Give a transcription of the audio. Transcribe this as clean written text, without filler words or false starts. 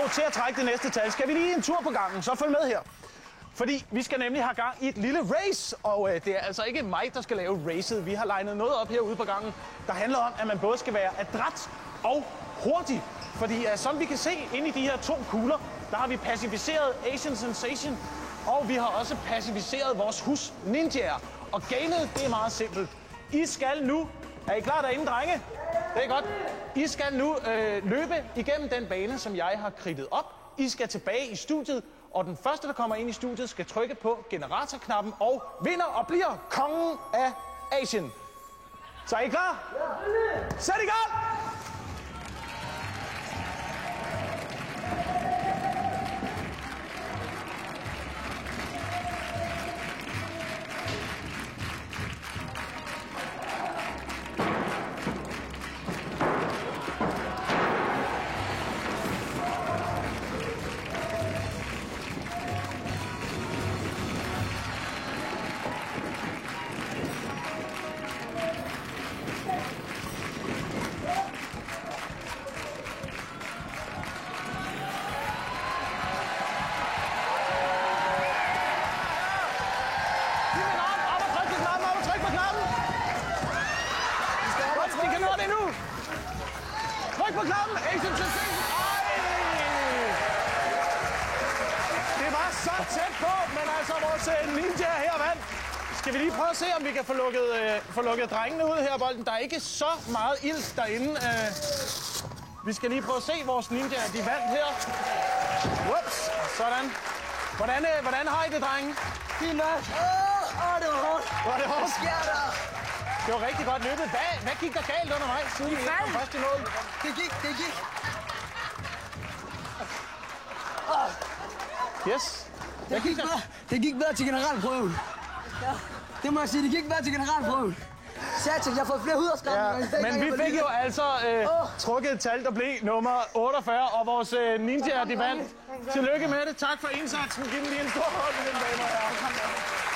Og til at trække det næste tal, skal vi lige en tur på gangen, så følg med her. Fordi vi skal nemlig have gang i et lille race, og det er altså ikke mig, der skal lave racet. Vi har legnet noget op herude på gangen, der handler om, at man både skal være adræt og hurtig. Fordi som vi kan se inde i de her 2 kugler, der har vi pacificeret Asian Sensation, og vi har også pacificeret vores hus ninjaer. Og gamet, det er meget simpelt. I skal nu, er I klar derinde, drenge? Det er godt. I skal nu løbe igennem den bane, som jeg har kridtet op. I skal tilbage i studiet, og den første, der kommer ind i studiet, skal trykke på generatorknappen og vinder og bliver kongen af Asien. Så er I klar? Ja. Sæt i gang! Tryk på knappen! Asian Sensation! Det var så tæt på, men altså vores ninja her vandt. Skal vi lige prøve at se, om vi kan få lukket drengene ud her, bolden. Der er ikke så meget ild derinde. Vi skal lige prøve at se vores ninja. De vandt her. Whoops! Sådan. Hvordan har I det, drenge? Fint nok. Det var hårdt. Var det hårdt? Hvad sker der? Det var rigtig godt løbet. Hvad gik der galt undervejs, siden vi kom først i mål? Det gik. Yes. Det gik bedre til generalprøven. Ja. Det må jeg sige, det gik bedre til generalprøven. Satan, jeg har fået flere hudafskrændinger. Ja, men vi fik jo altså trukket et tal, der blev nummer 48, og vores ninjaer, de vandt. Tillykke med det. Tak for indsatsen. Giv dem lige en stor hånd, mine damer og herrer.